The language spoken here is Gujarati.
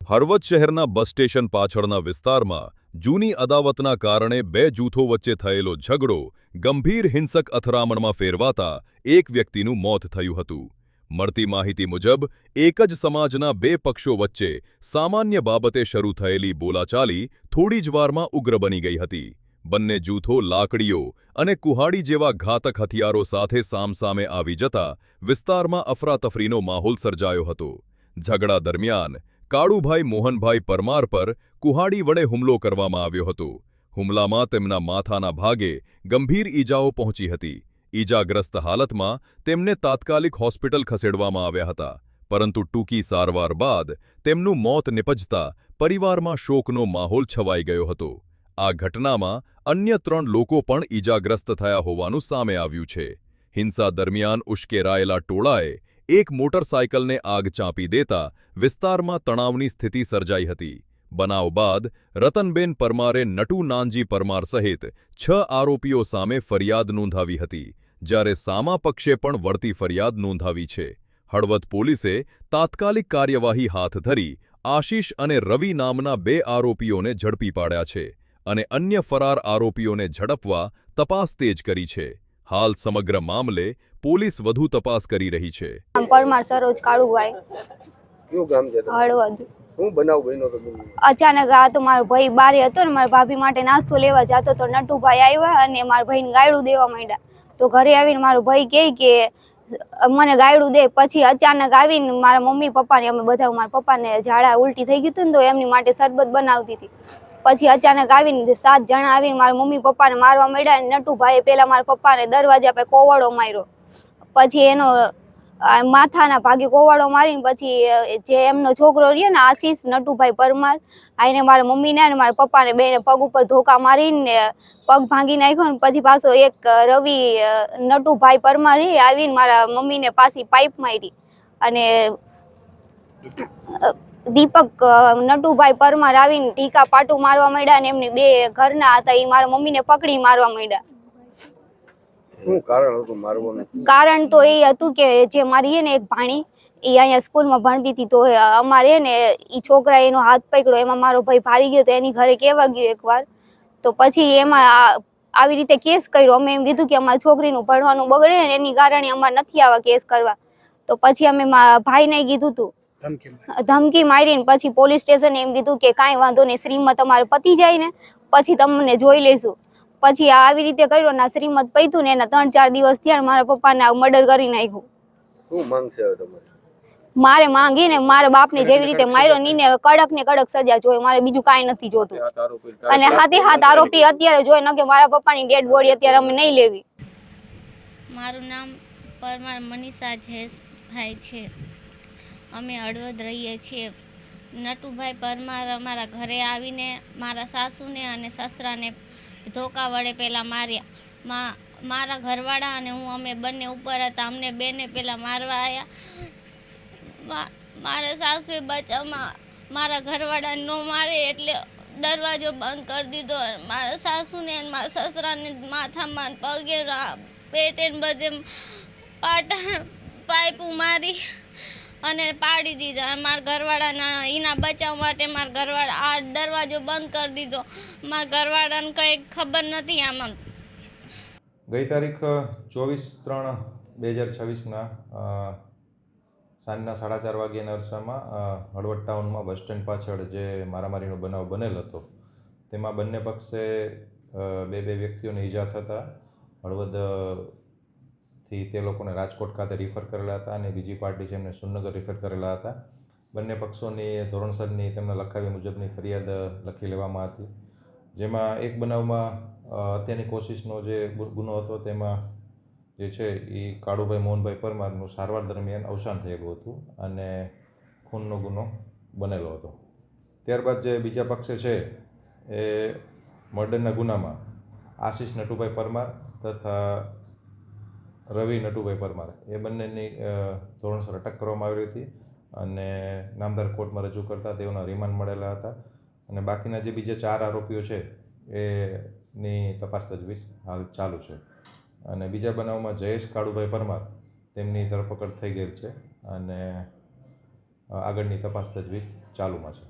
હળવદ શહેરના બસ સ્ટેશન પાછળના વિસ્તારમાં જૂની અદાવતના કારણે બે જૂથો વચ્ચે થયેલો ઝઘડો ગંભીર હિંસક અથડામણમાં ફેરવાતા એક વ્યક્તિનું મોત થયું હતું. મળતી માહિતી મુજબ એક જ સમાજના બે પક્ષો વચ્ચે સામાન્ય બાબતે શરૂ થયેલી બોલાચાલી થોડી જ વારમાં ઉગ્ર બની ગઈ હતી. બંને જૂથો લાકડીઓ અને કુહાડી જેવા ઘાતક હથિયારો સાથે સામસામે આવી જતા વિસ્તારમાં અફરાતફરીનો માહોલ સર્જાયો હતો. ઝઘડા દરમિયાન કાળુભાઈ મોહનભાઈ પરમાર પર કુહાડી વડે હુમલો કરવામાં આવ્યો હતો. હુમલામાં તેમના માથાના ભાગે ગંભીર ઈજાઓ પહોંચી હતી. ઈજાગ્રસ્ત હાલતમાં તેમને તાત્કાલિક હોસ્પિટલ ખસેડવામાં આવ્યા હતા, પરંતુ ટૂંકી સારવાર બાદ તેમનું મોત નિપજતા પરિવારમાં શોકનો માહોલ છવાઈ ગયો હતો. આ ઘટનામાં અન્ય 3 લોકો પણ ઈજાગ્રસ્ત થયા હોવાનું સામે આવ્યું છે. હિંસા દરમિયાન ઉશ્કેરાયેલા ટોળાએ એક મોટરસાયકલને આગ ચાંપી દેતા વિસ્તારમાં તણાવની સ્થિતિ સર્જાઈ હતી. બનાવ બાદ રતનબેન પરમારે નટુ નાનજી પરમાર સહિત 6 આરોપીઓ સામે ફરિયાદ નોંધાવી હતી, જ્યારે સામા પક્ષે પણ વળતી ફરિયાદ નોંધાવી છે. હળવદ પોલીસે તાત્કાલિક કાર્યવાહી હાથ ધરી આશીષ અને રવિ નામના 2 આરોપીઓને ઝડપી પાડ્યા છે અને અન્ય ફરાર આરોપીઓને ઝડપવા તપાસ તેજ કરી છે. હાલ સમગ્ર મામલે પોલીસ વધુ તપાસ કરી રહી છે. પરમાર સરોજ કાળુભાઈ. કયું ગામ છે તમારું? હળવદ. શું બનાવ બન્યો તો? અચાનક આ તો મારો ભાઈ બારે હતો ને, મારા ભાભી માટે નાસ્તો લેવા જતો તો નટુભાઈ આવ્યા અને મારા ભાઈને ગાયડું દેવા માંડ્યા. તો ઘરે આવીને મારો ભાઈ કહે કે મને ગાયડું દે. પછી અચાનક આવીને મારા મમ્મી પપ્પાને, અમે બધા મારા પપ્પાને ઝાડા ઉલટી થઈ ગયું હતું ને, તો એમની માટે શરબત બનાવતી હતી. પછી અચાનક આવીને 7 જણા આવીને મારા મમ્મી પપ્પાને મારવા માંડ્યા. નટુભાઈએ પહેલા મારા પપ્પાને દરવાજા પર કોવાડો માર્યો, પછી એનો માથાના ભાગે કોવાડો મારીને પછી જે એમનો છોકરો રહ્યો ને આશીષ નટુભાઈ પરમાર, આઈને મારા મમ્મીને અને મારા પપ્પાને બેને પગ ઉપર ધોકા મારીને પગ ભાંગી નાખ્યો. ને પછી પાછો એક રવિ નટુભાઈ પરમાર આવીને મારા મમ્મીને પાછી પાઇપ મારી અને દીપક નટુભાઈ પરમાર આવીને ઢીકા પાટું મારવા માંડ્યા અને એમની 2 ઘરના હતા એ મારા મમ્મીને પકડી મારવા માંડ્યા. શું કારણ હતું મારવાનું? કારણ તો એ હતું કે જે મારી ને એક ભાણી એ અહીંયા સ્કૂલમાં ભણતી હતી, તો અમારે ને એ છોકરા એનો હાથ પકડ્યો, એમાં મારો ભાઈ ભારી ગયો તો એની ઘરે કહેવા ગયો એકવાર. તો પછી એમાં આવી રીતે કેસ કર્યો. અમે એમ કીધું કે અમારી છોકરીનું ભણવાનું બગડે ને એની કારણે અમારે નથી આવા કેસ કરવા. તો પછી અમે ભાઈને કીધું હતું, ધમકી મારીને પછી પોલીસ સ્ટેશને એમ કીધું કે કાંઈ વાંધો નહીં, શ્રીમત તમારે પતી જાય ને પછી તમને જોઈ લઈશું. પછી આવી રીતે કર્યો ને શ્રીમત પૈતું ને એના 3-4 દિવસ થયા મારા પપ્પાને મર્ડર કરી નાખ્યું. શું માંગ છે તમારી? મારે માંગીને મારા બાપને જેવી રીતે માર્યો નીને કડક ને કડક સજા જોઈએ. મારે બીજું કાંઈ નથી જોતું. અને હાથે હાથ આરોપી અત્યારે જોઈએ ન કે મારા પપ્પાની ડેડ બોડી અત્યારે અમે નહીં લેવી. મારું નામ પરમાર મનીષા જયેશભાઈ છે. અમે હળવદ રહીએ છીએ. નટુભાઈ પરમાર અમારા ઘરે આવીને મારા સાસુને અને સસરાને ધોકા વડે પહેલાં માર્યા. મારા ઘરવાળા અને હું અમે બંને ઉપર હતા. અમને બેને પહેલાં મારવા આવ્યા. મારા સાસુએ બચાવમાં મારા ઘરવાળાને ન મારે એટલે દરવાજો બંધ કરી દીધો. મારા સાસુને અને મારા સસરાને માથામાં પગે પેટે બધે પાઇપું મારી અને પાડી દીધા. મારા ઘરવાળાના એના બચાવ માટે મારા ઘરવાળા આ દરવાજો બંધ કરી દીધો. મારા ઘરવાળાને કંઈ ખબર નથી આમાં. ગઈ તારીખ 24/3/2026ના સાંજના 4:30 વાગ્યાના અરસામાં હળવદ ટાઉનમાં બસ સ્ટેન્ડ પાછળ જે મારામારીનો બનાવ બનેલ હતો, તેમાં બંને પક્ષે 2 વ્યક્તિઓને ઈજા થતાં હળવદથી તે લોકોને રાજકોટ ખાતે રિફર કરેલા હતા અને બીજી પાર્ટી છે એમને સુરનગર રિફર કરેલા હતા. બંને પક્ષોની ધોરણસરની તેમના લખાવ્યા મુજબની ફરિયાદ લખી લેવામાં હતી, જેમાં એક બનાવમાં હત્યાની કોશિશનો જે ગુનો હતો તેમાં જે છે એ કાળુભાઈ મોહનભાઈ પરમારનું સારવાર દરમિયાન અવસાન થયેલું હતું અને ખૂનનો ગુનો બનેલો હતો. ત્યારબાદ જે બીજા પક્ષે છે એ મર્ડરના ગુનામાં આશીષ નટુભાઈ પરમાર તથા રવિ નટુભાઈ પરમાર એ બંનેની ધોરણસર અટક કરવામાં આવી હતી અને નામદાર કોર્ટમાં રજૂ કરતા તેઓના રિમાન્ડ મળેલા હતા. અને બાકીના જે બીજા 4 આરોપીઓ છે એની તપાસ તજવીજ હાલ ચાલુ છે. અને બીજા બનાવમાં જયેશ કાળુભાઈ પરમાર તેમની ધરપકડ થઈ ગયેલ છે અને આગળની તપાસ તજવીજ ચાલુમાં છે.